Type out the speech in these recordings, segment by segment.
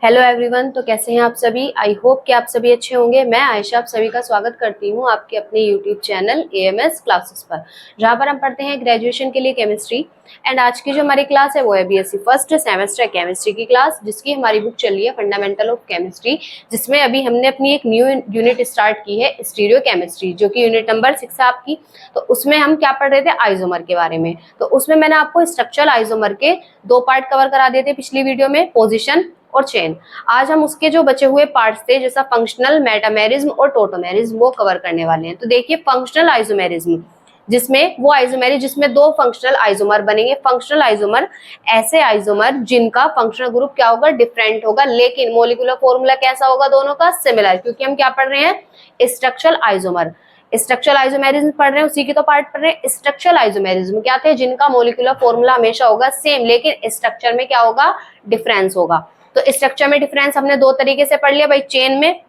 Hello everyone. तो कैसे हैं आप सभी? आई होप कि आप सभी अच्छे होंगे। मैं आयशा आप सभी का स्वागत करती हूं आपके अपने यूट्यूब चैनल एएमएस क्लासेस पर, जहां पर हम पढ़ते हैं ग्रेजुएशन के लिए केमिस्ट्री। एंड आज की जो हमारी क्लास है वो है बीएससी फर्स्ट सेमेस्टर केमिस्ट्री की क्लास, जिसकी हमारी बुक चल रही है फंडामेंटल ऑफ केमिस्ट्री, जिसमें अभी हमने अपनी एक न्यू यूनिट स्टार्ट की है स्टीरियो केमिस्ट्री, जो कि यूनिट नंबर 6 है आपकी। तो उसमें हम क्या पढ़ रहे थे? आइसोमर के बारे में। तो उसमें मैंने आपको स्ट्रक्चरल आइसोमर के दो पार्ट कवर करा दिए थे पिछली वीडियो में, पोजिशन और चेन। आज हम उसके जो बचे हुए पार्ट्स थे, जैसा फंक्शनल, मेटामेरिज्म और टोटोमेरिज्म, वो कवर करने वाले हैं। तो देखिए, फंक्शनल आइसोमेरिज्म, जिसमें वो आइसोमेरिज्म जिसमें दो फंक्शनल आइसोमर बनेंगे। फंक्शनल आइसोमर ऐसे आइसोमर जिनका फंक्शनल ग्रुप क्या होगा? डिफरेंट होगा, लेकिन मोलिकुलर फॉर्मूला कैसा होगा? दोनों का सिमिलर, क्योंकि हम क्या पढ़ रहे हैं? Structural isomer. स्ट्रक्चरल आइसोमेरिज्म पढ़ रहे हैं, उसी की तो पार्ट पढ़ रहे हैं। स्ट्रक्चरल आइसोमेरिज्म क्या थे? जिनका मोलिकुलर फॉर्मूला हमेशा होगा सेम, लेकिन स्ट्रक्चर में क्या होगा? डिफरेंस होगा। तो स्ट्रक्चर में डिफरेंस हमने दो तरीके से पढ़ लिया भाई, चेन में,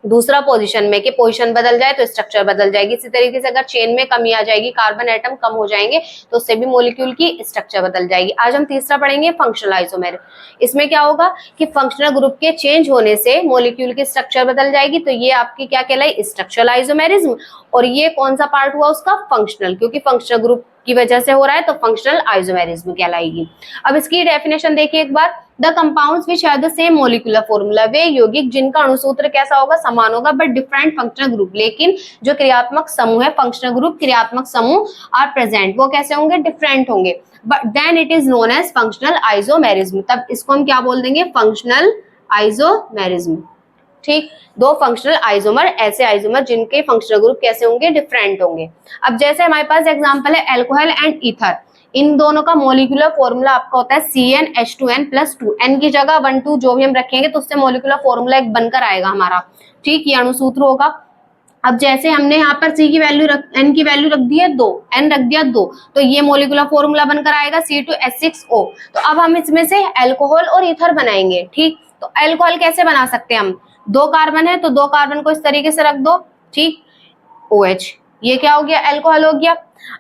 दूसरा पोजीशन में, कि पोजीशन बदल जाए तो स्ट्रक्चर बदल जाएगी। इसी तरीके से अगर चेन में कमी आ जाएगी, कार्बन एटम कम हो जाएंगे, तो उससे भी मॉलिक्यूल की स्ट्रक्चर बदल जाएगी। आज हम तीसरा पढ़ेंगे, फंक्शनल आइसोमेर। इसमें क्या होगा कि फंक्शनल ग्रुप के चेंज होने से मॉलिक्यूल की स्ट्रक्चर बदल जाएगी। तो ये आपकी क्या कहलाई? Structural isomerism. और ये कौन सा पार्ट हुआ उसका? फंक्शनल, क्योंकि फंक्शनल ग्रुप की वजह से हो रहा है, तो फंक्शनल आइसोमेरिज्म कहलाएगी। अब इसकी डेफिनेशन देखिए एक बार। The compounds which have the same molecular formula, वे यौगिक जिनका अणुसूत्र कैसा होगा? समान होगा, बट डिफरेंट फंक्शनल ग्रुप। लेकिन जो क्रियात्मक समूह है, फंक्शनल ग्रुप क्रियात्मक समूह आर प्रेजेंट, वो कैसे होंगे? डिफरेंट होंगे। But then it is known as functional isomerism. तब इसको हम क्या बोल देंगे? Functional isomerism. ठीक, दो फंक्शनल आइसोमर, ऐसे आइसोमर जिनके फंक्शनल ग्रुप कैसे होंगे? डिफरेंट होंगे। अब जैसे हमारे पास एग्जांपल है अल्कोहल एंड ईथर। इन दोनों का मोलिकुलर फॉर्मूला आपका होता है CnH2n+2। n की जगह 1 2 जो भी हम रखेंगे, तो उससे मोलिकुलर फॉर्मूला एक बनकर आएगा हमारा। ठीक, ये अणुसूत्र होगा। अब जैसे हमने यहाँ पर C की वैल्यू N की वैल्यू रख दी है 2, N रख दिया 2, तो ये मोलिकुलर फॉर्मूला बनकर आएगा C2H6O। तो अब हम इसमें से अल्कोहल और ईथर बनाएंगे। ठीक, तो अल्कोहल कैसे बना सकते हैं हम? दो कार्बन है, तो दो कार्बन को इस तरीके से रख दो। ठीक, OH, ये क्या हो गया? अल्कोहल हो गया।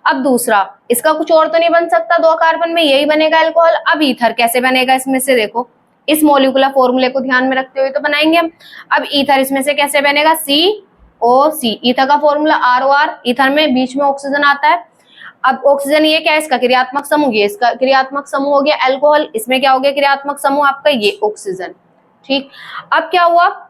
अब दूसरा, इसका कुछ और तो नहीं बन सकता, दो कार्बन में यही बनेगा अल्कोहल। अब ईथर कैसे बनेगा? इसमें से देखो, इस मोलिकुलर फॉर्मूले को ध्यान में रखते हुए तो बनाएंगे हम। अब ईथर इसमें से कैसे बनेगा? COC। ईथर का फॉर्मूला ROR, ईथर में बीच में ऑक्सीजन आता है। अब ऑक्सीजन ये क्या है? इसका क्रियात्मक समूह, ये इसका क्रियात्मक समूह हो गया अल्कोहल। इसमें क्या हो गया क्रियात्मक समूह आपका? ये ऑक्सीजन। ठीक, अब क्या हुआ?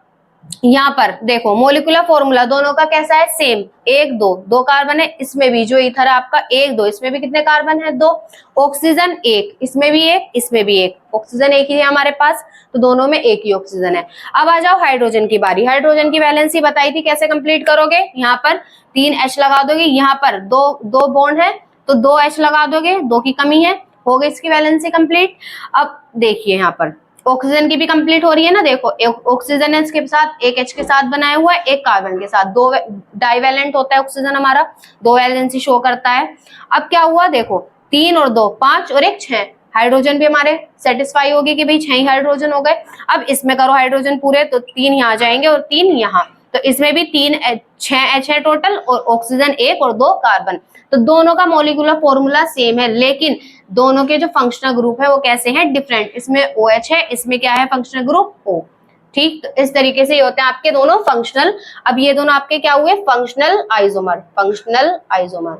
यहाँ पर देखो, मोलिकुलर फॉर्मूला दोनों का कैसा है? सेम। 1 2, दो कार्बन है, इसमें भी जो ईथर है आपका 1 2, इसमें भी कितने कार्बन है? 2। ऑक्सीजन 1, इसमें भी 1, इसमें भी 1। ऑक्सीजन एक ही है हमारे पास, तो दोनों में एक ही ऑक्सीजन है। अब आ जाओ हाइड्रोजन की बारी। हाइड्रोजन की वैलेंसी बताई थी, कैसे कंप्लीट करोगे? यहाँ पर 3 H लगा दोगे, यहाँ पर दो बॉन्ड है, तो 2 H लगा दोगे, 2 की कमी है, हो गई इसकी वैलेंसी कंप्लीट। अब देखिए यहाँ पर ऑक्सीजन की भी कंप्लीट हो रही है ना। देखो, ऑक्सीजन है इसके साथ, एक H के साथ बनाया हुआ है, एक कार्बन के साथ, दो डाइवेलेंट होता है ऑक्सीजन हमारा, दो वैलेंसी शो करता है। अब क्या हुआ? देखो, 3 और 2 5 और 1 6, हाइड्रोजन भी हमारे सेटिस्फाई होगी कि भाई 6 ही हाइड्रोजन हो गए। अब इसमें करो हाइड्रोजन पूरे, तो 3 यहाँ जाएंगे और 3 यहाँ, तो इसमें भी 6 H है टोटल, और ऑक्सीजन 1 और 2 कार्बन। तो दोनों का मोलिकुलर फॉर्मूला सेम है, लेकिन दोनों के जो फंक्शनल ग्रुप है वो कैसे हैं? डिफरेंट। इसमें OH है, इसमें क्या है फंक्शनल ग्रुप? O। ठीक, तो इस तरीके से ये होते हैं आपके दोनों फंक्शनल। अब ये दोनों आपके क्या हुए? Functional isomer. फंक्शनल आइसोमर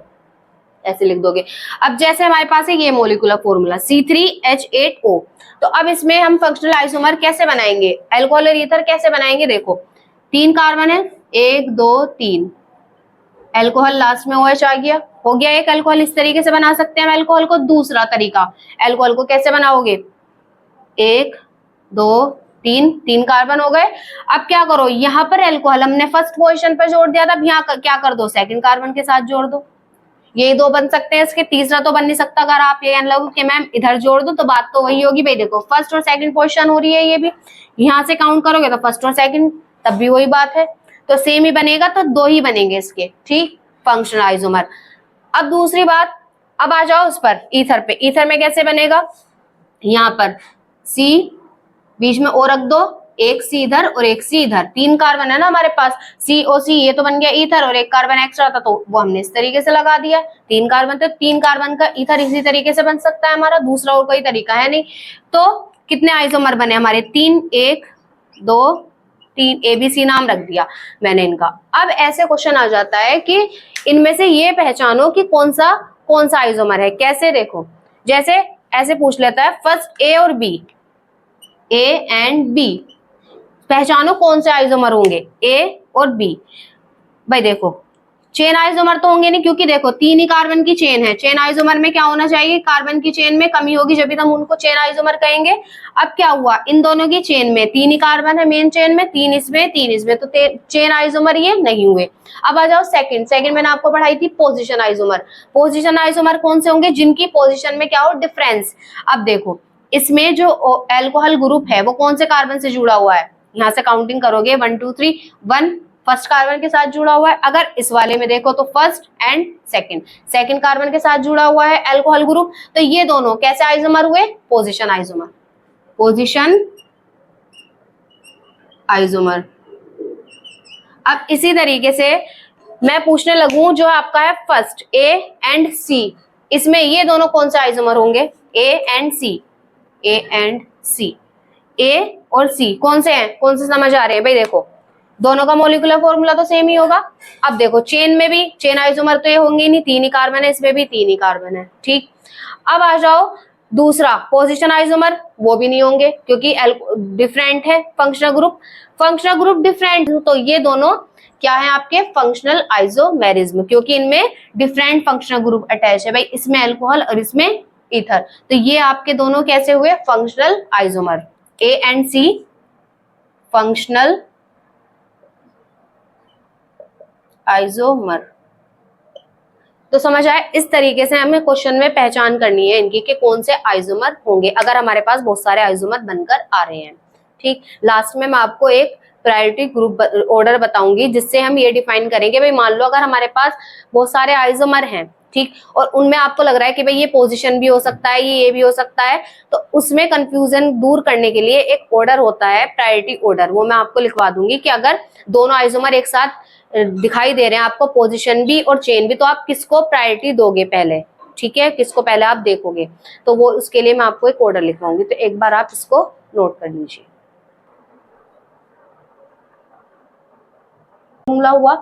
ऐसे लिख दोगे। अब जैसे हमारे पास है ये मोलिकुलर फॉर्मूला C3H8O, तो अब इसमें हम फंक्शनल आइसोमर कैसे बनाएंगे? अल्कोहल और ईथर कैसे बनाएंगे? देखो, 3 कार्बन है, 1 2 3, अल्कोहल लास्ट में OH आ गया, हो गया एक अल्कोहल। इस तरीके से बना सकते हैं हम अल्कोहल को। दूसरा तरीका, अल्कोहल को कैसे बनाओगे? 1 2 3, 3 कार्बन हो गए। अब क्या करो? यहाँ पर अल्कोहल हमने फर्स्ट पोजीशन पर जोड़ दिया था, अब यहाँ क्या कर दो? सेकंड कार्बन के साथ जोड़ दो। ये दो बन सकते हैं, इसके तीसरा तो बन नहीं सकता। अगर आप ये कहने लगो कि मैम इधर जोड़ दो, तो बात तो वही होगी भाई। देखो, फर्स्ट और सेकंड पोजीशन हो रही है, ये भी यहाँ से काउंट करोगे तो फर्स्ट और सेकंड, तब भी वही बात है, तो सेम ही बनेगा, तो 2 ही बनेंगे इसके। ठीक, फंक्शनल आइसोमर। अब दूसरी बात, अब आ जाओ उस पर, ईथर पे। ईथर में कैसे बनेगा? यहाँ पर C बीच में O रख दो, एक C इधर और एक C इधर, 3 कार्बन है ना हमारे पास, COC, ये तो बन गया ईथर, और एक कार्बन एक्स्ट्रा था, तो वो हमने इस तरीके से लगा दिया। 3 कार्बन, तो 3 कार्बन का ईथर इसी तरीके से बन सकता है हमारा, दूसरा और कोई तरीका है नहीं। तो कितने आइसोमर बने हमारे? 3, 1 2 3, ABC नाम रख दिया मैंने इनका। अब ऐसे क्वेश्चन आ जाता है कि इनमें से ये पहचानो कि कौन सा आइसोमर है। कैसे? देखो, जैसे ऐसे पूछ लेता है फर्स्ट A और B, A एंड B, पहचानो कौन से आइसोमर होंगे A और B। भाई देखो, चेन आइसोमर तो होंगे नहीं, क्योंकि देखो 3 ही कार्बन की चेन है। चेन आइसोमर में क्या होना चाहिए? कार्बन की चेन में कमी होगी, जब भी हम उनको चेन आइसोमर कहेंगे। अब क्या हुआ, इन दोनों की चेन में 3 ही कार्बन है, मेन चेन में 3 इसमें 3 इसमें, तो चेन आइसोमर ये नहीं हुए। अब आ जाओ सेकंड मैंने आपको पढ़ाई थी पोजीशन आइसोमर। पोजीशन आइसोमर कौन से होंगे? जिनकी पोजीशन में क्या हो? डिफरेंस। अब देखो, इसमें जो अल्कोहल ग्रुप है वो कौन से कार्बन से जुड़ा हुआ है? यहाँ से काउंटिंग करोगे 1 2 3, 1 फर्स्ट कार्बन के साथ जुड़ा हुआ है। अगर इस वाले में देखो तो फर्स्ट एंड सेकंड कार्बन के साथ जुड़ा हुआ है अल्कोहल ग्रुप। तो ये दोनों कैसे आइसोमर हुए? Position isomer. Position isomer. अब इसी तरीके से मैं पूछने लगूं, जो आपका है फर्स्ट A एंड C, इसमें ये दोनों कौन से आइसोमर होंगे? A and C, A and C, A और C कौन से हैं? कौन से समझ आ रहे हैं? भाई देखो, दोनों का मॉलिक्यूलर फॉर्मूला तो सेम ही होगा। अब देखो, चेन में भी चेन आइसोमर तो ये होंगे ही नहीं, 3 ही कार्बन है, इसमें भी 3 ही कार्बन है। ठीक, अब आ जाओ दूसरा पोजीशन आइसोमर, वो भी नहीं होंगे क्योंकि डिफरेंट है functional group. Functional group different, तो ये दोनों क्या है आपके? फंक्शनल आइसोमेरिज्म, क्योंकि इनमें डिफरेंट फंक्शनल ग्रुप अटैच है। भाई इसमें अल्कोहल और इसमें ईथर, तो ये आपके दोनों कैसे हुए? Functional isomer. A and C functional isomer. तो समझ आए? इस तरीके से हमें क्वेश्चन में पहचान करनी है इनकी कि कौन से आइसोमर होंगे अगर हमारे पास बहुत सारे आइसोमर बनकर आ रहे हैं। ठीक, लास्ट में मैं आपको एक प्रायोरिटी ग्रुप ऑर्डर बताऊंगी, जिससे हम ये डिफाइन करेंगे। भाई मान लो अगर हमारे पास बहुत सारे आइसोमर हैं, ठीक, और उनमें आपको लग रहा है कि भाई ये पोजीशन भी हो सकता है, ये भी हो सकता है, तो उसमें कंफ्यूजन दूर करने के लिए एक ऑर्डर होता है प्रायोरिटी ऑर्डर, वो मैं आपको लिखवा दूंगी कि अगर दोनों आइसोमर एक साथ दिखाई दे रहे हैं आपको, पोजीशन भी और चेन भी, तो आप किसको प्रायोरिटी दोगे पहले? ठीक है, किसको पहले आप देखोगे? तो वो उसके लिए मैं आपको एक ऑर्डर लिखवाऊंगी, तो एक बार आप इसको नोट कर लीजिए। फॉर्मूला हुआ।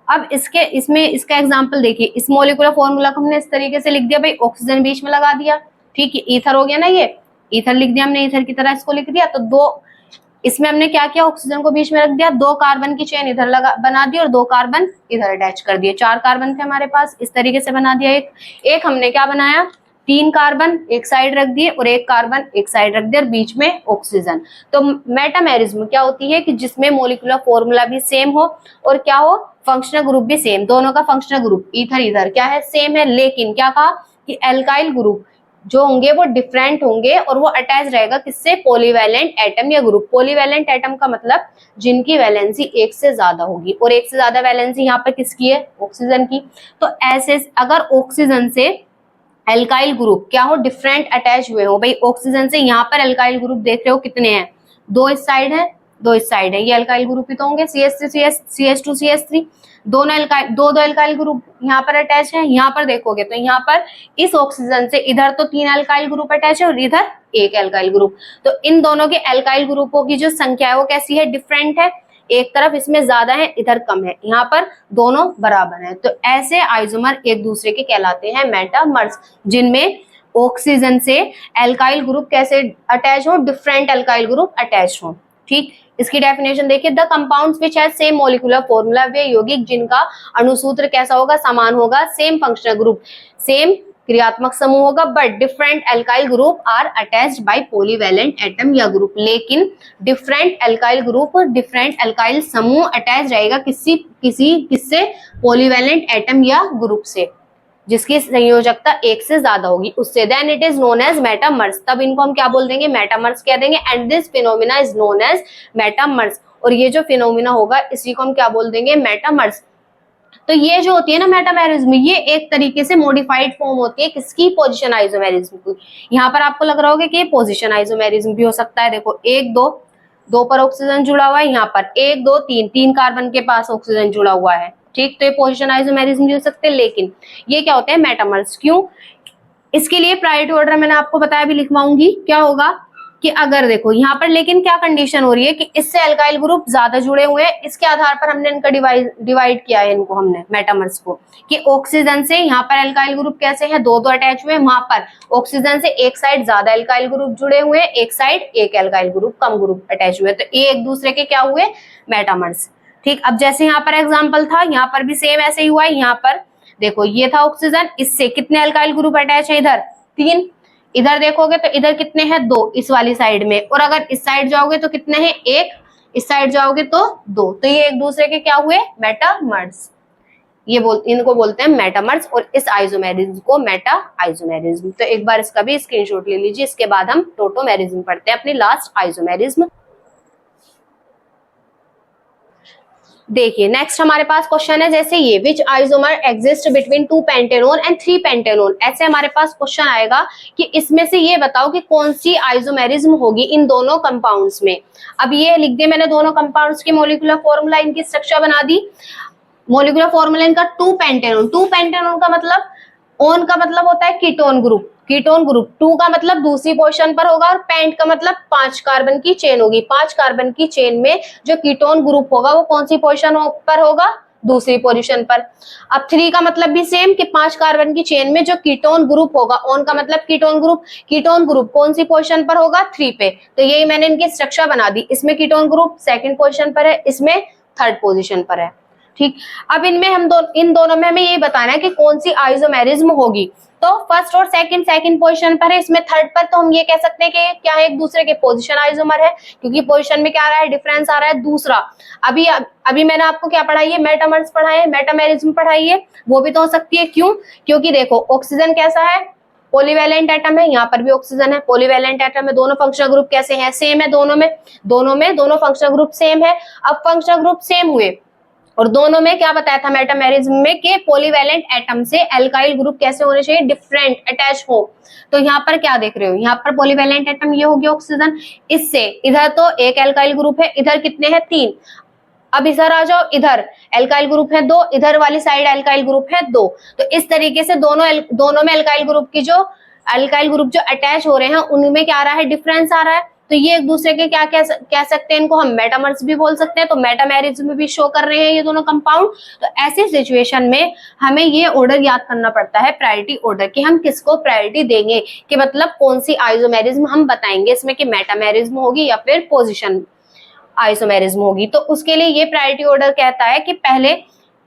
अब इसका एग्जांपल देखिए, इस मॉलिक्यूलर फॉर्मूला को हमने इस तरीके से लिख दिया, भाई ऑक्सीजन बीच में लगा दिया, ठीक है, ईथर हो गया ना, ये ईथर लिख दिया हमने, ईथर की तरह इसको लिख दिया। तो दो, इसमें हमने क्या किया? ऑक्सीजन को बीच में रख दिया, 2 कार्बन की चेन इधर बना दी और 2 कार्बन इधर अटैच कर दिए। 4 कार्बन थे हमारे पास, इस तरीके से बना दिया। एक हमने क्या बनाया? 3 कार्बन एक साइड रख दिए और 1 कार्बन एक साइड रख दिया और बीच में ऑक्सीजन। तो मेटामेरिज्म क्या होती है कि जिसमें मॉलिक्यूलर फॉर्मूला भी सेम हो और क्या हो? फंक्शनल ग्रुप भी सेम। दोनों का फंक्शनल ग्रुप ईथर ईथर क्या है? सेम है, लेकिन क्या कहा कि एल्काइल ग्रुप जो होंगे वो डिफरेंट होंगे और वो अटैच रहेगा किससे? पॉलीवैलेंट एटम या ग्रुप। पॉलीवैलेंट एटम का मतलब जिनकी वैलेंसी 1 से ज्यादा होगी, और 1 से ज्यादा वैलेंसी यहाँ पर किसकी है? ऑक्सीजन की। तो ऐसे अगर ऑक्सीजन से एल्काइल ग्रुप क्या हो? डिफरेंट अटैच हुए हो। भाई ऑक्सीजन से यहाँ पर एल्काइल ग्रुप देख रहे हो कितने हैं? 2 इस साइड है, 2 इस साइड है, ये एल्काइल ग्रुप ही तो होंगे, CH3 CH2 CH3, दोनों एल्काइल, दो एल्काइल ग्रुप यहाँ पर अटैच है। यहाँ पर देखोगे तो यहाँ पर इस ऑक्सीजन से इधर तो 3 एल्काइल ग्रुप अटैच है और इधर 1 एल्काइल ग्रुप। तो इन दोनों के एल्काइल ग्रुपों की जो संख्या है वो कैसी है? डिफरेंट है। एक तरफ इसमें ज्यादा है, इधर कम है, यहाँ पर दोनों बराबर हैं। तो ऐसे आइसोमर एक दूसरे के कहलाते हैं मेटामर्स, जिनमें ऑक्सीजन से एल्काइल ग्रुप कैसे अटैच हो? डिफरेंट एल्काइल ग्रुप अटैच हो। ठीक, इसकी डेफिनेशन देखिए, the compounds which have same molecular formula, वे यौगिक जिनका अणुसूत्र कैसा होगा? समान होगा, सेम फंक्शनल ग्रुप, सेम क्रियात्मक समूह होगा, but different alkyl group are attached by polyvalent atom या ग्रुप। लेकिन different alkyl group, different alkyl समूह अटैच रहेगा किससे? पॉलीवैलेंट एटम या ग्रुप से, जिसकी संयोजकता 1 से ज्यादा होगी उससे। Then it is known as metamers, तब इनको हम क्या बोल देंगे? मेटामर्स कह देंगे। And this phenomena is known as metamers, और ये जो फिनोमिना होगा इसी को हम क्या बोल देंगे? मेटामर्स। तो ये जो होती है ना मेटामेरिज्म, ये एक तरीके से मॉडिफाइड फॉर्म होती है किसकी? पोजीशन आइसोमेरिज्म की। यहाँ पर आपको लग रहा होगा कि पोजीशन आइसोमेरिज्म भी हो सकता है। देखो 1 2 2 पर ऑक्सीजन जुड़ा हुआ है, यहाँ पर 1 2 3 3 कार्बन के पास ऑक्सीजन जुड़ा हुआ है। ठीक, तो ये पोजीशन आइसोमेरिज्म भी हो सकते हैं, लेकिन ये क्या होते हैं? मेटामर्स। क्यों? इसके लिए प्रायोरिटी ऑर्डर मैंने आपको बताया, भी लिखवाऊंगी। क्या होगा? कि अगर देखो यहाँ पर लेकिन क्या कंडीशन हो रही है कि इससे एल्काइल ग्रुप ज्यादा जुड़े हुए हैं, इसके आधार पर हमने इनका डिवाइड किया है, इनको हमने मेटामर्स को, कि ऑक्सीजन से यहाँ पर एल्काइल ग्रुप कैसे हैं, दो दो अटैच हुए, वहां पर ऑक्सीजन से एक साइड ज्यादा एल्काइल ग्रुप जुड़े हुए हैं, एक साइड एक एल्काइल ग्रुप कम ग्रुप अटैच हुए, तो ये एक दूसरे के क्या हुए, मेटामर्स। ठीक, अब जैसे यहाँ पर एग्जाम्पल था, यहाँ पर भी सेम ऐसे ही हुआ है। यहाँ पर देखो ये था ऑक्सीजन, इससे कितने एल्काइल ग्रुप अटैच है, इधर 3, इधर देखोगे तो इधर कितने हैं, 2 इस वाली साइड में, और अगर इस साइड जाओगे तो कितने हैं, 1, इस साइड जाओगे तो 2, तो ये एक दूसरे के क्या हुए, मेटामर्स। इनको बोलते हैं मेटामर्स, और इस आइसोमेरिज्म को मेटा आइसोमेरिज्म। तो एक बार इसका भी स्क्रीनशॉट ले लीजिए, इसके बाद हम टोटोमेरिज्म पढ़ते हैं, अपनी लास्ट आइसोमेरिज्म। देखिए नेक्स्ट हमारे पास क्वेश्चन है, जैसे ये which isomer exist between 2 pentanone and 3 pentanone, ऐसे हमारे पास क्वेश्चन आएगा कि इसमें से ये बताओ कि कौन सी आइसोमेरिज्म होगी इन दोनों कंपाउंड्स में। अब ये लिख दिए मैंने दोनों कंपाउंड्स की मॉलिक्यूलर फॉर्मूला, इनकी स्ट्रक्चर बना दी। मॉलिक्यूलर फॉर्मूला इनका 2 पेंटेनोन, 2 पेंटेनोन का मतलब, ओन का मतलब होता है कीटोन ग्रुप, कीटोन ग्रुप, 2 का मतलब दूसरी पोजीशन पर होगा, और पेंट का मतलब 5 कार्बन की चेन होगी, 5 कार्बन की चेन में जो कीटोन ग्रुप होगा वो कौन सी पोजीशन पर होगा, दूसरी पोजीशन पर। अब 3 का मतलब भी सेम कि 5 कार्बन की चेन में जो कीटोन ग्रुप होगा, ओन का मतलब कीटोन ग्रुप कौन सी पोजीशन पर होगा, 3 पे। तो यही मैंने इनकी स्ट्रक्चर बना दी, इसमें कीटोन ग्रुप सेकंड पोजीशन पर है, इसमें थर्ड पोजीशन पर है। ठीक, अब इनमें इन दोनों में हमें ये बताना है कि कौन सी आइसोमेरिज्म होगी। तो फर्स्ट और सेकंड पोजीशन पर है, इसमें थर्ड पर, तो हम ये कह सकते हैं कि क्या है, एक दूसरे के पोजीशन आइसोमर है, क्योंकि पोजीशन में क्या आ रहा है, डिफरेंस आ रहा है। दूसरा, अभी मैंने आपको क्या पढ़ाई है, मेटामर्स पढ़ाई है, मेटामेरिज्म पढ़ाई है, वो भी तो हो सकती है। क्यों, क्योंकि देखो ऑक्सीजन कैसा है, पॉलीवैलेंट एटम है, यहाँ पर भी ऑक्सीजन है, पॉलीवैलेंट एटम में दोनों फंक्शनल ग्रुप कैसे हैं, सेम है, दोनों फंक्शनल ग्रुप सेम है। अब फंक्शनल ग्रुप सेम हुए, और दोनों में क्या बताया था मेटामेरिज्म में कि पॉलीवैलेंट एटम से एल्काइल ग्रुप कैसे होने चाहिए, डिफरेंट अटैच हो। तो यहाँ पर क्या देख रहे हो, यहाँ पर पॉलीवैलेंट एटम ये हो गया ऑक्सीजन, इससे इधर तो एक एल्काइल ग्रुप है, इधर कितने हैं, 3। अब इधर आ जाओ, इधर एल्काइल ग्रुप है 2, इधर वाली साइड एल्काइल ग्रुप है 2। तो इस तरीके से दोनों में एल्काइल ग्रुप जो अटैच हो रहे हैं उनमें क्या आ रहा है, डिफरेंस आ रहा है। तो ये एक दूसरे के क्या कह सकते हैं, इनको हम मेटामर्स भी बोल सकते हैं। तो मेटामेरिज्म भी शो कर रहे हैं ये दोनों कंपाउंड। तो ऐसी सिचुएशन में हमें ये ऑर्डर याद करना पड़ता है, प्रायोरिटी ऑर्डर, कि हम किसको प्रायोरिटी देंगे, कि मतलब कौन सी आइसोमेरिज्म हम बताएंगे इसमें, कि मेटामेरिज्म होगी या फिर पोजिशन आइसोमेरिज्म होगी। तो उसके लिए ये प्रायोरिटी ऑर्डर कहता है कि पहले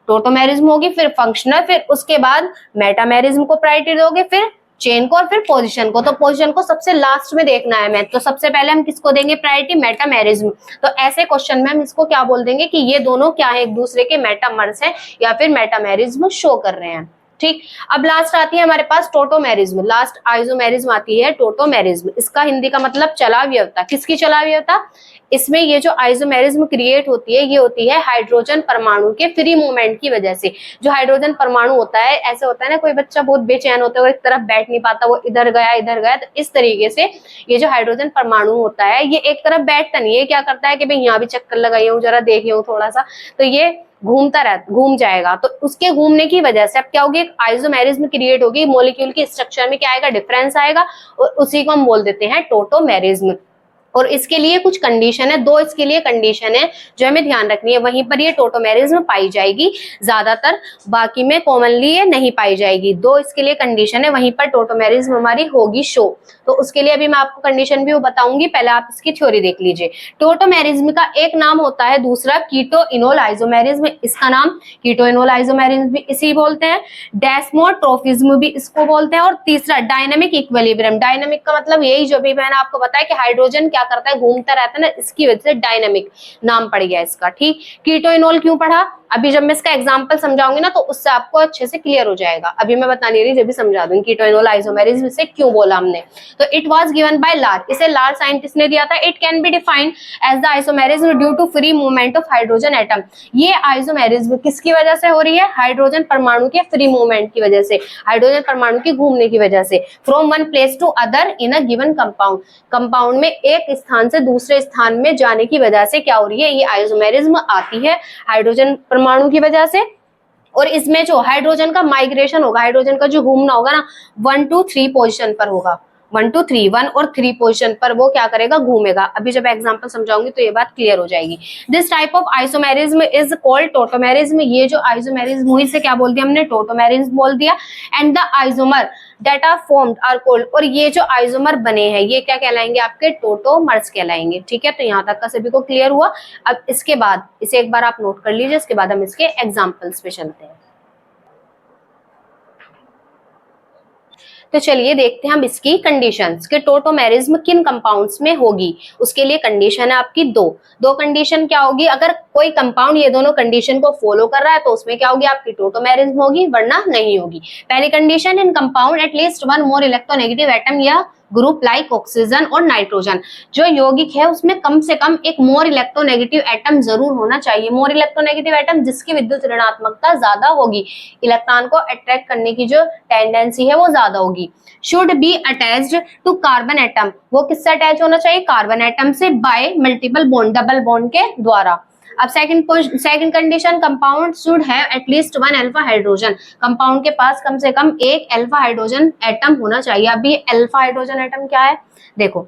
टोटोमेरिज्म होगी, फिर फंक्शनल, फिर उसके बाद मेटामेरिज्म को प्रायोरिटी दोगे, फिर चेन को, और फिर पोजीशन को। तो पोजीशन को सबसे लास्ट में देखना है मैं, तो सबसे पहले हम किसको देंगे प्रायोरिटी, मेटामेरिज्म। तो ऐसे क्वेश्चन में हम इसको क्या बोल देंगे कि ये दोनों क्या है, एक दूसरे के मेटामर्स है या फिर मेटामेरिज्म शो कर रहे हैं। ठीक, अब लास्ट आती है हमारे पास टोटोमेरिज्म, लास्ट आइसोमेरिज्म आती है टोटोमेरिज्म। इसका हिंदी का मतलब चलाव्यवता। किसकी चलाव्यवता, इसमें ये जो आइसोमेरिज्म क्रिएट होती है, ये होती है हाइड्रोजन परमाणु के फ्री मूवमेंट की वजह से। जो हाइड्रोजन परमाणु होता है, ऐसे होता है ना, कोई बच्चा बहुत बेचैन होता है, वो एक तरफ बैठ नहीं पाता, वो इधर गया, तो इस तरीके से ये जो हाइड्रोजन परमाणु होता है, ये एक तरफ बैठता नहीं है, क्या करता है कि भाई यहाँ भी चक्कर लगाई हूँ, जरा देख हूँ थोड़ा सा, तो ये घूम जाएगा। तो उसके घूमने की वजह से अब क्या होगी, एक आइसोमेरिज्म क्रिएट होगी, मॉलिक्यूल की स्ट्रक्चर में क्या आएगा, डिफरेंस आएगा, और उसी को हम बोल देते हैं टोटोमेरिज्म। और इसके लिए कुछ कंडीशन है, 2 इसके लिए कंडीशन है जो हमें ध्यान रखनी है, वहीं पर ये टोटोमेरिज्म पाई जाएगी ज्यादातर, बाकी में कॉमनली ये नहीं पाई जाएगी। 2 इसके लिए कंडीशन है, वहीं पर टोटोमेरिज्म हमारी होगी शो। तो उसके लिए अभी मैं आपको कंडीशन भी बताऊंगी, पहले आप इसकी थ्योरी देख लीजिए। टोटोमेरिज्म का एक नाम होता है दूसरा कीटोइनोल आइसोमेरिज्म, इसका नाम कीटोइनोल आइसोमेरिज्म भी इसी बोलते हैं, डेस्मोट्रोफिज्म भी इसको बोलते हैं, और तीसरा डायनामिक इक्विलिब्रियम। डायनामिक का मतलब यही जो भी मैंने आपको बताया कि हाइड्रोजन क्या करता है, घूमता रहता है ना, इसकी वजह से डायनामिक नाम पड़ गया इसका। ठीक, कीटोइनोल क्यों पढ़ा, अभी जब मैं इसका एग्जांपल समझाऊंगी ना तो उससे आपको अच्छे से क्लियर हो जाएगा। अभी मैं बता नहीं रही, जब भी समझा दूंगी कीटोइनोल आइसोमेरिज्म से क्यों बोला हमने। तो इट वाज गिवन बाय लार, इसे लार साइंटिस्ट ने दिया था। It can be defined as the isomerism due to free movement of hydrogen atom. ये आइसोमेरिज्म किसकी वजह से हो रही है, हाइड्रोजन परमाणु के फ्री मूवमेंट की वजह से, हाइड्रोजन परमाणु के घूमने की वजह से, from one place to other in a given compound. Compound में एक स्थान से दूसरे स्थान में जाने की वजह से क्या हो रही है, ये आइसोमेरिज्म आती है हाइड्रोजन परमाणु की वजह से। और इसमें जो हाइड्रोजन का माइग्रेशन होगा, हाइड्रोजन का जो घूमना होगा ना, 1 to 3 पोजीशन पर होगा, 1 to 3, 1 और 3 पोजीशन पर वो क्या करेगा, घूमेगा। अभी जब एग्जांपल समझाऊंगी तो ये बात क्लियर हो जाएगी। This type of isomerism is called tautomerism. ये जो आइसोमेरिज्म हुई से क्या बोल दिया हमने, टोटोमेरिज्म बोल दिया। And the isomer that are formed are called, और ये जो आइसोमर बने हैं ये क्या कहलाएंगे, आपके टोटोमर्स कहलाएंगे। ठीक है, तो यहाँ तक का सभी को क्लियर हुआ। अब इसके बाद इसे एक बार आप नोट कर लीजिए, इसके बाद हम इसके एग्जाम्पल्स पे चलते हैं। तो चलिए देखते हैं हम इसकी कंडीशंस कि टोटोमेरिज्म किन कंपाउंड्स में होगी। उसके लिए कंडीशन है आपकी दो कंडीशन क्या होगी, अगर कोई कंपाउंड ये दोनों कंडीशन को फॉलो कर रहा है तो उसमें क्या होगी, आपकी टोटोमेरिज्म होगी, वरना नहीं होगी। पहली condition, in compound at least 1 more electronegative atom या ग्रुप लाइक ऑक्सीजन और नाइट्रोजन। जो यौगिक है उसमें कम से कम एक मोर इलेक्ट्रोनेगेटिव एटम जरूर होना चाहिए। मोर इलेक्ट्रोनेगेटिव एटम जिसकी विद्युत ऋणात्मकता ज्यादा होगी, इलेक्ट्रॉन को अट्रैक्ट करने की जो टेंडेंसी है वो ज्यादा होगी। Should be attached to carbon atom, वो किससे अटैच होना चाहिए, कार्बन एटम से, by multiple bond, double bond के द्वारा। अब second condition, compound should have at least 1 alpha hydrogen, compound के पास कम से कम एक अल्फा हाइड्रोजन एटम होना चाहिए। अभी अल्फा हाइड्रोजन एटम क्या है, देखो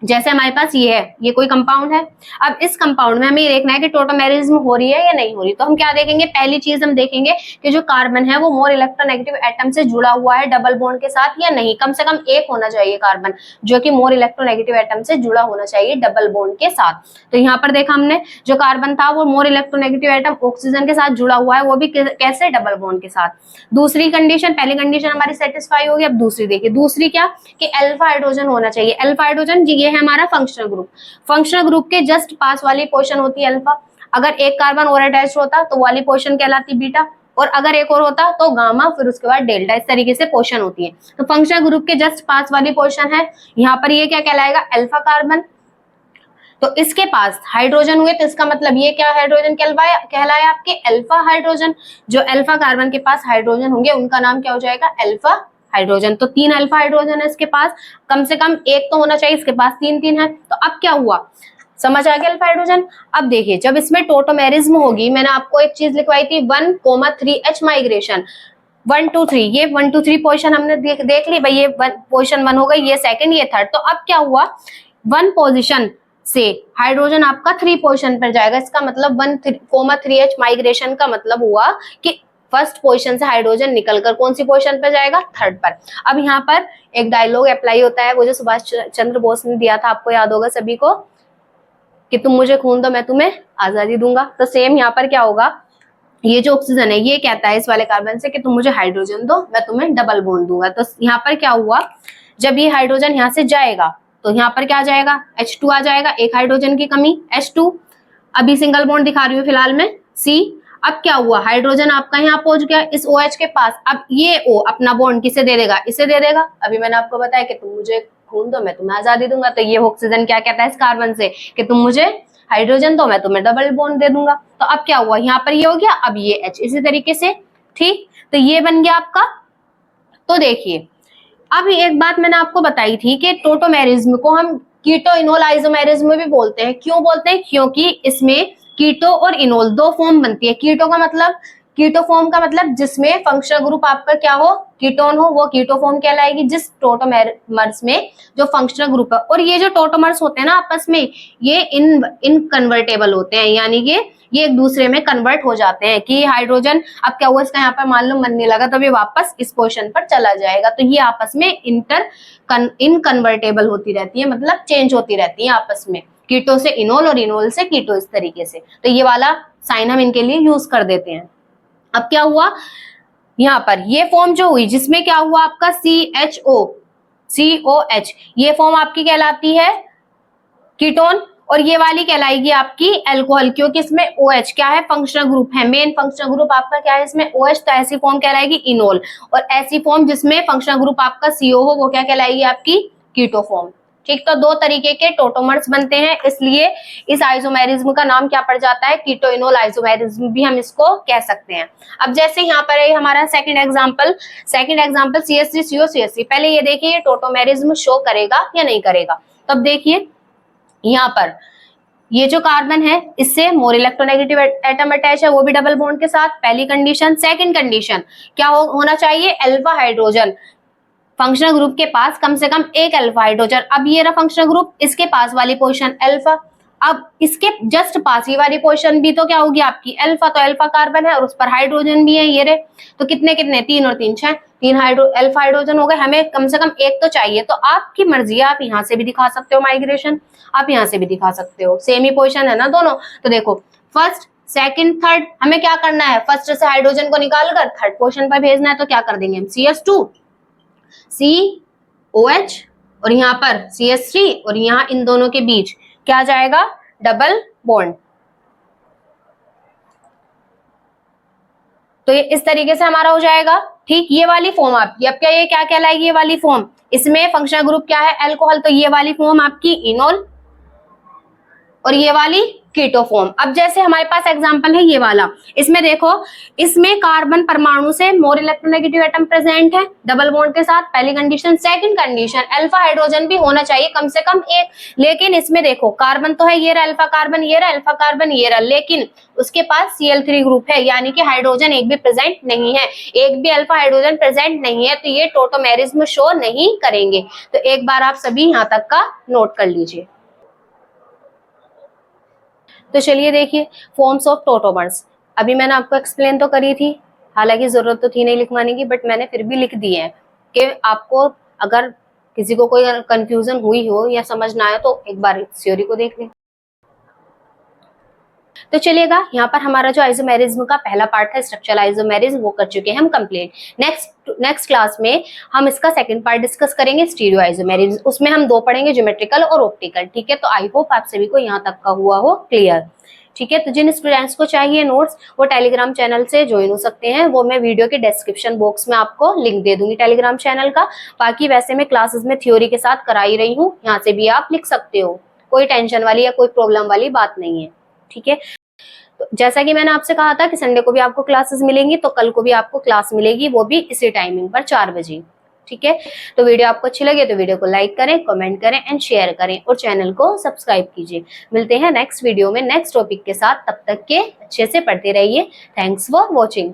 जैसे हमारे पास ये है, ये कोई कंपाउंड है। अब इस कंपाउंड में हमें देखना है कि टोटोमेरिज्म हो रही है या नहीं हो रही। तो हम क्या देखेंगे, पहली चीज हम देखेंगे कि जो कार्बन है वो मोर इलेक्ट्रोनेगेटिव एटम से जुड़ा हुआ है डबल बॉन्ड के साथ या नहीं। कम से कम एक होना चाहिए कार्बन जो कि मोर इलेक्ट्रोनेगेटिव एटम से जुड़ा होना चाहिए डबल बॉन्ड के साथ। तो यहाँ पर देखा हमने, जो कार्बन था वो मोर इलेक्ट्रोनेगेटिव एटम ऑक्सीजन के साथ जुड़ा हुआ है, वो भी कैसे, डबल बॉन्ड के साथ। दूसरी कंडीशन, पहली कंडीशन हमारी सेटिस्फाई होगी। अब दूसरी देखिए, दूसरी क्या, कि अल्फा हाइड्रोजन होना चाहिए। अल्फा हाइड्रोजन ये है हमारा फंक्शनल ग्रुप। फंक्शनल ग्रुप के जस्ट पास वाली पोजीशन होती है अल्फा। अगर एक कार्बन और अटैच होता तो वाली पोजीशन कहलाती बीटा, और अगर एक और होता तो गामा, फिर उसके बाद डेल्टा। इस तरीके से पोजीशन होती है। तो फंक्शनल ग्रुप के जस्ट पास वाली पोजीशन है, यहाँ पर ये क्या कहलाएगा, अल्फा कार्बन। तो इसके पास हाइड्रोजन हुए तो इसका मतलब ये क्या हाइड्रोजन कहलाया, आपके अल्फा हाइड्रोजन। जो अल्फा कार्बन के पास हाइड्रोजन होंगे उनका नाम क्या हो जाएगा, अल्फा हाइड्रोजन। तो 3 अल्फा हाइड्रोजन है इसके पास, कम से कम एक तो होना चाहिए, इसके पास 3 है। तो अब क्या हुआ, समझ आ गया अल्फा हाइड्रोजन। अब देखिए जब इसमें टोटोमेरिज्म होगी, मैंने आपको एक चीज लिखवाई थी 1,3H माइग्रेशन, 1 to 3, ये 1 to 3 पोजिशन हमने देख ली भाई, ये पोजिशन 1 हो गई, ये सेकंड, ये थर्ड। तो अब क्या हुआ, 1 पोजिशन से हाइड्रोजन आपका 3 पोजिशन पर जाएगा। इसका मतलब 1,3H माइग्रेशन का मतलब हुआ कि फर्स्ट पोजीशन से हाइड्रोजन निकलकर कौन सी पोजीशन पर जाएगा, थर्ड पर। अब यहाँ पर एक डायलॉग अप्लाई होता है, वो जो सुभाष चंद्र बोस ने दिया था, आपको याद होगा सभी को, कि तुम मुझे खून दो मैं तुम्हें आजादी दूंगा। तो सेम यहाँ पर क्या होगा, ये जो ऑक्सीजन है ये कहता है इस वाले कार्बन से कि तुम मुझे हाइड्रोजन दो मैं तुम्हें डबल बॉन्ड दूंगा। तो यहाँ पर क्या हुआ, जब ये हाइड्रोजन यहाँ से जाएगा तो यहाँ पर क्या आ जाएगा, H2 आ जाएगा, एक हाइड्रोजन की कमी H2। अभी सिंगल बॉन्ड दिखा रही हूँ फिलहाल में C। अब क्या हुआ, हाइड्रोजन आपका यहाँ पहुंच गया इस OH के पास। अब ये O अपना बॉन्ड किसे दे देगा, इसे दे देगा। अभी मैंने आपको बताया कि तुम मुझे खून दो मैं तुम्हें आजादी दूंगा। तो ये ऑक्सीजन क्या कहता है इस कार्बन से कि तुम मुझे हाइड्रोजन दो मैं तुम्हें डबल बॉन्ड दे दूंगा। तो अब क्या हुआ, यहाँ पर ये हो गया, अब ये H इसी तरीके से, ठीक। तो ये बन गया आपका। तो देखिए अब एक बात मैंने आपको बताई थी कि टोटोमेरिज्म को हम कीटो इनोल आइसोमेरिज्म भी बोलते हैं। क्यों बोलते हैं, क्योंकि इसमें कीटो और इनोल दो फॉर्म बनती है। कीटो का मतलब, कीटो फॉर्म का मतलब जिसमें फंक्शनल ग्रुप आपका क्या हो, कीटोन हो, वो कीटो फॉर्म कहलाएगी। जिस टोटोमर्स में जो फंक्शनल ग्रुप है, और ये जो टोटोमर्स होते हैं ना आपस में, ये इनकन्वर्टेबल होते हैं, यानी कि ये एक दूसरे में कन्वर्ट हो जाते हैं। कि हाइड्रोजन अब क्या हुआ इसका यहाँ पर मान लो मन नहीं लगा तो ये वापस इस पोजीशन पर चला जाएगा। तो ये आपस में इनकन्वर्टेबल होती रहती है, मतलब चेंज होती रहती है आपस में, कीटो से इनोल और इनोल से कीटो, इस तरीके से। तो ये वाला साइन हम इनके लिए यूज कर देते हैं। अब क्या हुआ, यहाँ पर ये फॉर्म जो हुई जिसमें क्या हुआ आपका COH, ये फॉर्म आपकी कहलाती है कीटोन, और ये वाली कहलाएगी आपकी अल्कोहल, क्योंकि इसमें OH क्या है, फंक्शनल ग्रुप है। मेन फंक्शनल ग्रुप आपका क्या है इसमें, OH। तो ऐसी फॉर्म कहलाएगी इनोल, और ऐसी फॉर्म जिसमें फंक्शनल ग्रुप आपका CO हो वो क्या कहलाएगी आपकी कीटो फॉर्म। ठीक, तो दो तरीके के टोटोमर्स बनते हैं, इसलिए इस आइसोमेरिज्म का नाम क्या पड़ जाता है, कीटो इनोल आइसोमेरिज्म भी हम इसको कह सकते हैं। अब जैसे यहाँ पर है हमारा सेकंड एग्जांपल CH3CO CH3। पहले ये देखिए ये टोटोमेरिज्म शो करेगा या नहीं करेगा। तब देखिए यहाँ पर ये जो कार्बन है इससे मोर इलेक्ट्रोनेगेटिव एटम अटैच है, वो भी डबल बॉन्ड के साथ, पहली कंडीशन। सेकंड कंडीशन क्या होना चाहिए, अल्फा हाइड्रोजन। फंक्शनल ग्रुप के पास कम से कम एक अल्फा हाइड्रोजन। अब ये रहा फंक्शनल ग्रुप, इसके पास वाली पोजीशन अल्फा, अब इसके जस्ट पास ही वाली पोजीशन भी तो क्या होगी आपकी अल्फा, तो अल्फा कार्बन है और उस पर हाइड्रोजन भी है, ये रहे। तो कितने कितने, 3 और 3 6, 3 अल्फा हाइड्रोजन हो गए, हमें कम से कम एक तो चाहिए। तो आपकी मर्जी है, आप यहाँ से भी दिखा सकते हो माइग्रेशन, आप यहाँ से भी दिखा सकते हो, सेम ही पोजीशन है ना दोनों। तो देखो फर्स्ट सेकंड थर्ड, हमें क्या करना है, फर्स्ट से हाइड्रोजन को निकाल कर थर्ड पोजीशन पर भेजना है। तो क्या कर देंगे हम, CS2 COH और यहाँ पर CS3 और यहाँ इन दोनों के बीच क्या जाएगा, डबल बॉन्ड। तो ये इस तरीके से हमारा हो जाएगा। ठीक, ये वाली फॉर्म आपकी, अब क्या ये क्या कहलाएगी, ये वाली फॉर्म, इसमें फंक्शनल ग्रुप क्या है, अल्कोहल, तो ये वाली फॉर्म आपकी इनोल और ये वाली कीटो फॉर्म। अब जैसे हमारे पास एग्जांपल है ये वाला, इसमें देखो, इसमें कार्बन परमाणु से मोर इलेक्ट्रोनेगेटिव एटम प्रेजेंट है डबल बॉन्ड के साथ, पहली condition. Second condition, alpha hydrogen भी होना चाहिए कम से कम एक, लेकिन इसमें देखो कार्बन तो है, ये रहा अल्फा कार्बन, ये रहा अल्फा कार्बन, ये रहा, लेकिन उसके पास Cl3 ग्रुप है, यानी कि हाइड्रोजन एक भी प्रेजेंट नहीं है, एक भी अल्फा हाइड्रोजन प्रेजेंट नहीं है, तो ये टोटोमेरिज्म शो नहीं करेंगे। तो एक बार आप सभी यहाँ तक का नोट कर लीजिए। तो चलिए देखिए फॉर्म्स ऑफ टोटोमर्स, अभी मैंने आपको एक्सप्लेन तो करी थी, हालांकि जरूरत तो थी नहीं लिखवाने की, बट मैंने फिर भी लिख दी है कि आपको अगर किसी को कोई कंफ्यूजन हुई हो या समझ ना आए तो एक बार थ्योरी को देख लें। तो चलिएगा, यहाँ पर हमारा जो आइसोमेरिज्म का पहला पार्ट है स्ट्रक्चरल आइसोमेरिज्म, वो कर चुके हैं हम कंप्लीट। नेक्स्ट क्लास में हम इसका सेकंड पार्ट डिस्कस करेंगे स्टीरियो आइसोमेरिज्म, उसमें हम 2 पढ़ेंगे, ज्योमेट्रिकल और ऑप्टिकल। ठीक है, तो आई होप आप सभी को यहाँ तक का हुआ हो क्लियर। ठीक है, तो जिन स्टूडेंट्स को चाहिए नोट्स वो टेलीग्राम चैनल से ज्वाइन हो सकते हैं, वो मैं वीडियो के डिस्क्रिप्शन बॉक्स में आपको लिंक दे दूंगी टेलीग्राम चैनल का। बाकी वैसे मैं क्लासेस में थ्योरी के साथ कराई रही हूँ, यहाँ से भी आप लिख सकते हो, कोई टेंशन वाली या कोई प्रॉब्लम वाली बात नहीं है। ठीक है, तो जैसा कि मैंने आपसे कहा था कि संडे को भी आपको क्लासेस मिलेंगी, तो कल को भी आपको क्लास मिलेगी, वो भी इसी टाइमिंग पर 4 बजे। ठीक है, तो वीडियो आपको अच्छी लगे तो वीडियो को लाइक करें, कमेंट करें एंड शेयर करें और चैनल को सब्सक्राइब कीजिए। मिलते हैं नेक्स्ट वीडियो में नेक्स्ट टॉपिक के साथ, तब तक के अच्छे से पढ़ते रहिए। Thanks for watching.